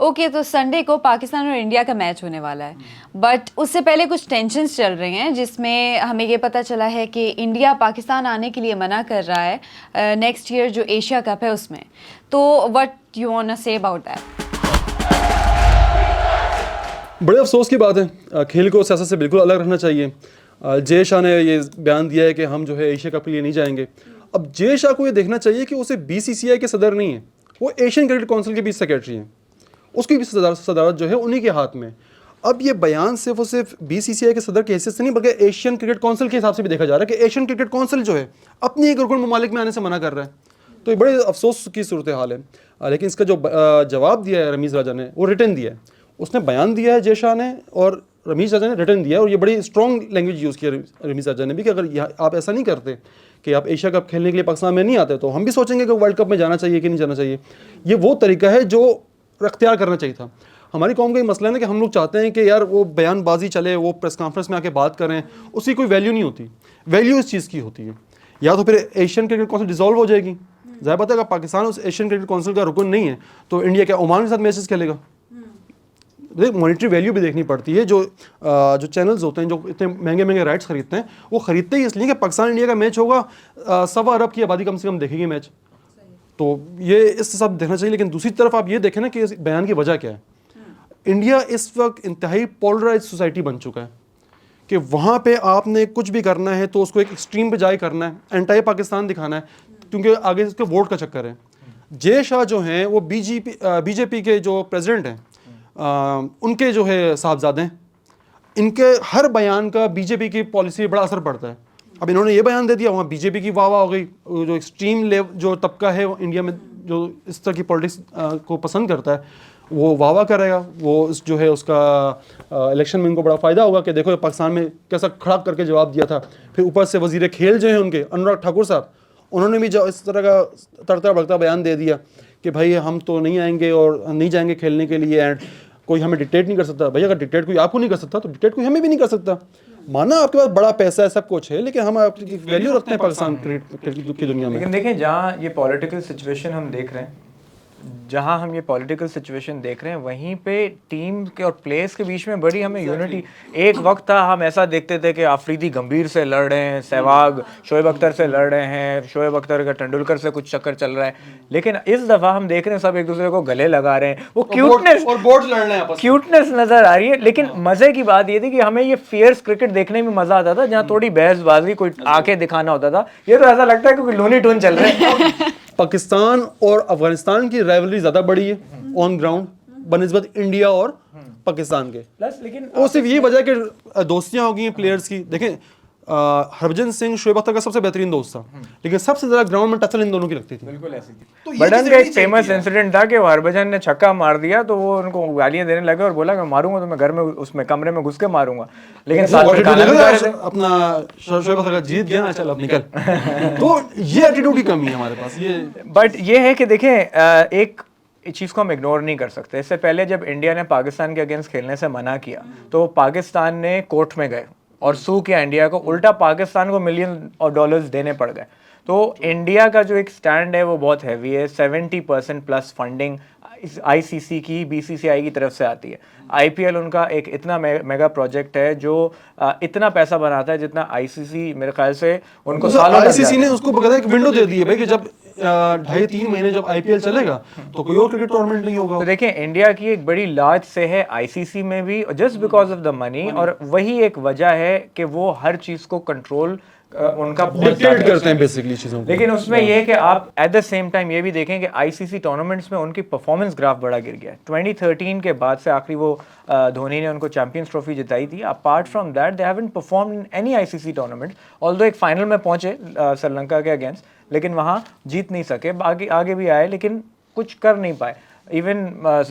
Okay, तो Sunday को पाकिस्तान और इंडिया का मैच होने वाला है, बट उससे पहले कुछ टेंशन्स चल रहे हैं जिसमें हमें ये पता चला है कि इंडिया पाकिस्तान आने के लिए मना कर रहा है नेक्स्ट ईयर जो एशिया कप है उसमें। तो what you want to say about that? बड़े अफसोस की बात है, खेल को सियासत से बिल्कुल अलग रखना चाहिए। जय शाह ने ये बयान दिया है कि हम जो है एशिया कप के लिए नहीं जाएंगे। अब जय शाह को ये देखना चाहिए कि उसे बीसीसीआई के सदर नहीं है, वो एशियन क्रिकेट काउंसिल के भी सेक्रेटरी हैं, उसकी भी सदारत जो है उन्हीं के हाथ में। अब ये बयान सिर्फ और सिर्फ बीसीसीआई के सदर की हैसियत से नहीं बल्कि एशियन क्रिकेट काउंसिल के हिसाब से भी देखा जा रहा है कि एशियन क्रिकेट काउंसिल जो है अपनी एक रुकन ममालिक में आने से मना कर रहा है। तो ये बड़े अफसोस की सूरत हाल है। लेकिन इसका जो जवाब दिया है रमीज़ राजा ने, वो रिटर्न दिया है। उसने बयान दिया है जय शाह ने और रमीज़ राजा ने रिटर्न दिया है, और ये बड़ी स्ट्रॉन्ग लैंग्वेज यूज़ किया रमीज़ राजा ने भी कि अगर आप ऐसा नहीं करते कि आप एशिया कप खेलने के लिए पाकिस्तान में नहीं आते तो हम भी सोचेंगे कि वर्ल्ड कप में जाना चाहिए कि नहीं जाना चाहिए। ये वो तरीका है जो अख्तियार करना चाहिए था। हमारी कौम का ये मसला है ना कि हम लोग चाहते हैं कि यार वो बयानबाजी चले, वो प्रेस कॉन्फ्रेंस में आके बात करें, उसकी कोई वैल्यू नहीं होती। वैल्यू इस चीज़ की होती है, या तो फिर एशियन क्रिकेट काउंसिल डिसॉल्व हो जाएगी। ज़ाहिर बात है अगर पाकिस्तान उस एशियन क्रिकेट काउंसिल का रुकन नहीं है तो इंडिया क्या ओमान के साथ मैचेस खेलेगा? मॉनिटरी वैल्यू भी देखनी पड़ती है। जो चैनल्स होते हैं जो इतने महंगे महंगे राइट्स खरीदते हैं, वो खरीदते ही इसलिए कि पाकिस्तान इंडिया का मैच होगा, 1.25 अरब की आबादी कम से कम देखेगी मैच। तो ये इस सब देखना चाहिए। लेकिन दूसरी तरफ आप ये देखें ना कि इस बयान की वजह क्या है। इंडिया इस वक्त इंतहाई पोलराइज सोसाइटी बन चुका है कि वहाँ पे आपने कुछ भी करना है तो उसको एक एक्सट्रीम पे जाए करना है, एंटाई पाकिस्तान दिखाना है, क्योंकि आगे इसके वोट का चक्कर है। जय शाह जो हैं वो बीजेपी के जो प्रेसिडेंट हैं, उनके जो है साहबजादे हैं। इनके हर बयान का बीजेपी की पॉलिसी बड़ा असर पड़ता है। अब इन्होंने ये बयान दे दिया, वहाँ बीजेपी की वाह हो गई। जो एक्सट्रीम लेवल जो तबका है वो इंडिया में जो इस तरह की पॉलिटिक्स को पसंद करता है वो वाह करेगा। वो जो है उसका इलेक्शन में इनको बड़ा फ़ायदा होगा कि देखो पाकिस्तान में कैसा खड़ा करके जवाब दिया था। फिर ऊपर से वज़ीर खेल जो हैं उनके अनुराग ठाकुर साहब, उन्होंने भी जो इस तरह का तड़ता भड़कता बयान दे दिया कि भाई हम तो नहीं आएंगे और नहीं जाएंगे खेलने के लिए, एंड कोई हमें डिक्टेट नहीं कर सकता। भाई अगर डिक्टेट कोई आपको नहीं कर सकता तो डिक्टेट कोई हमें भी नहीं कर सकता। माना आपके पास बड़ा पैसा है, सब कुछ है, लेकिन हम आपकी वैल्यू रखते हैं पाकिस्तान क्रिकेट की दुनिया में। लेकिन देखें जहाँ ये पॉलिटिकल सिचुएशन हम देख रहे हैं, वहीं पे टीम के और प्लेयर्स के बीच में बड़ी हमें यूनिटी। एक वक्त था हम ऐसा देखते थे कि आफरीदी गंभीर से लड़ रहे हैं, सहवाग शोएब अख्तर से लड़ रहे हैं, शोएब अख्तर का तेंदुलकर से कुछ चक्कर चल रहा है। लेकिन इस दफ़ा हम देख रहे हैं सब एक दूसरे को गले लगा रहे हैं, वो क्यूटनेस नज़र आ रही है। लेकिन मज़े की बात ये थी कि हमें ये फियर्स क्रिकेट देखने में मज़ा आता था, जहाँ थोड़ी बहसबाजी, कोई आके दिखाना होता था। ये तो ऐसा लगता है कि लोनी टून चल रहे हैं। पाकिस्तान और अफगानिस्तान की राइवलरी ज़्यादा बड़ी है ऑन ग्राउंड बनिस्बत इंडिया और पाकिस्तान के। लेकिन वो सिर्फ ये वजह कि दोस्तियाँ हो गई हैं प्लेयर्स की। देखें हरभजन सिंह शोएब अख्तर का सबसे बेहतरीन दोस्त था, लेकिन सबसे ज़्यादा ग्राउंड में टसल इन दोनों की लगती थी। बिल्कुल ऐसी थी। तो बड़न का एक फेमस इंसिडेंट था कि हरभजन ने छक्का मार दिया तो वो उनको गालियां देने लगे और बोला मैं मारूंगा तो मैं घर में उसमें कमरे में घुस के मारूंगा। लेकिन अपना शोएब अख्तर का जीत गया ना, चल अब निकल। तो ये एटीट्यूड की कमी है हमारे पास। ये बट ये है कि देखें एक चीज़ को हम इग्नोर नहीं कर सकते। इससे पहले जब इंडिया ने पाकिस्तान के अगेंस्ट खेलने से मना किया तो पाकिस्तान ने कोर्ट में गए और सू किया इंडिया को, उल्टा पाकिस्तान को $मिलियन डॉलर्स देने पड़ गए। तो इंडिया का जो एक स्टैंड है वो बहुत हैवी है। 70% प्लस फंडिंग आईसीसी की, बीसीसीआई की तरफ से आती है। आईपीएल उनका एक इतना मेगा प्रोजेक्ट है जो इतना पैसा बनाता है जितना आईसीसी मेरे ख्याल से उनको सालों आईसीसी ने उसको बकायदा एक विंडो दे दी है भाई कि जब 2.5-3 महीने जब आईपीएल चलेगा तो कोई और क्रिकेट टूर्नामेंट नहीं होगा। तो देखें इंडिया की एक बड़ी लाज से है आईसीसी में भी, just because of the money, और वही एक वजह है कि वो हर चीज को कंट्रोल उनका डिक्टेट करते हैं बेसिकली चीजों को। लेकिन उसमें यह है कि आप एट द सेम टाइम ये भी देखें कि आईसीसी टूर्नामेंट्स में उनकी परफॉर्मेंस ग्राफ बड़ा गिर गया है। 2013 के बाद से आखिरी वो धोनी ने उनको चैंपियंस ट्रॉफी जिताई थी। Apart from that they haven't performed in any ICC tournament. Although एक फाइनल में पहुंचे श्रीलंका के अगेंस्ट, लेकिन वहां जीत नहीं सके। आगे भी आए लेकिन कुछ कर नहीं पाए। इवन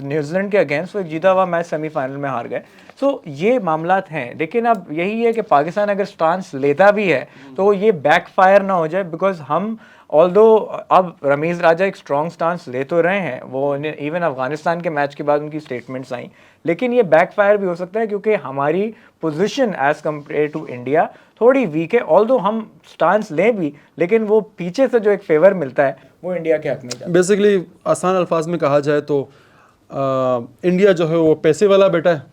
न्यूजीलैंड के अगेंस्ट वो एक जीता हुआ मैच सेमीफाइनल में हार गए। सो ये मामलात हैं। लेकिन अब यही है कि पाकिस्तान अगर स्टांस लेता भी है तो ये बैकफायर ना हो जाए, बिकॉज हम ऑल्दो अब रमीज़ राजा एक स्ट्रॉन्ग स्टांस ले तो रहे हैं, वो इवन अफगानिस्तान के मैच के बाद उनकी स्टेटमेंट्स आई, लेकिन ये बैकफायर भी हो सकता है क्योंकि हमारी position as compare to India थोड़ी वीक है। ऑल्दो हम स्टांस लें भी, लेकिन वो पीछे से जो एक फेवर मिलता है वो इंडिया के हक में जाता है। बेसिकली आसान अल्फाज में कहा जाए तो इंडिया जो है वो पैसे वाला बेटा है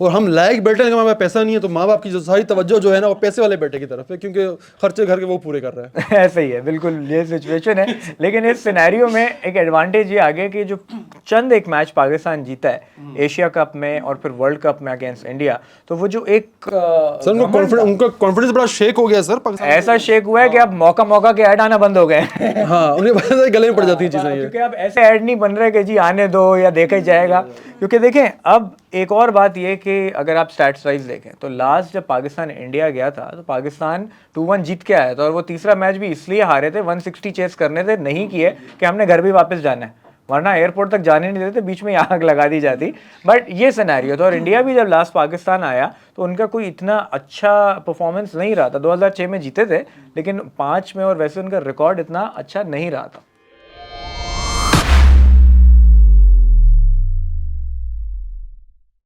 और हम लायक बेटे हैं, हमारे पास पैसा नहीं है, तो माँ बाप की जो सारी तवज्जो जो है ना वो पैसे वाले बेटे की तरफ है, क्योंकि खर्चे घर के वो पूरे कर रहा है। ऐसा ही है, बिल्कुल ये सिचुएशन है। लेकिन इस सिनेरियो में एक एडवांटेज ये आ गया कि जो चंद एक मैच पाकिस्तान जीता है एशिया कप में और फिर वर्ल्ड कप में अगेंस्ट इंडिया, तो वो जो एक सर उनका कॉन्फिडेंस बड़ा शेक हो गया सर पाकिस्तान। ऐसा शेक हुआ है कि अब मौका के ऐड आना बंद हो गए। हाँ, उन्हें पता है गले में पड़ जाती है चीजें ये। क्योंकि अब ऐसे ऐड नहीं बन रहे कि जी आने दो या देखा जाएगा। क्योंकि देखें अब एक और बात ये कि अगर आप स्टैट्स वाइज देखें तो लास्ट जब पाकिस्तान इंडिया गया था तो पाकिस्तान 2-1 जीत के आया था, और वो तीसरा मैच भी इसलिए हारे थे, 160 चेस करने थे, नहीं किए कि हमने घर भी वापस जाना है, वरना एयरपोर्ट तक जाने नहीं देते, बीच में आग लगा दी जाती। बट ये सिनेरियो था। और इंडिया भी जब लास्ट पाकिस्तान आया तो उनका कोई इतना अच्छा परफॉर्मेंस नहीं रहा था। 2006 में जीते थे लेकिन 5 में, और वैसे उनका रिकॉर्ड इतना अच्छा नहीं रहा था।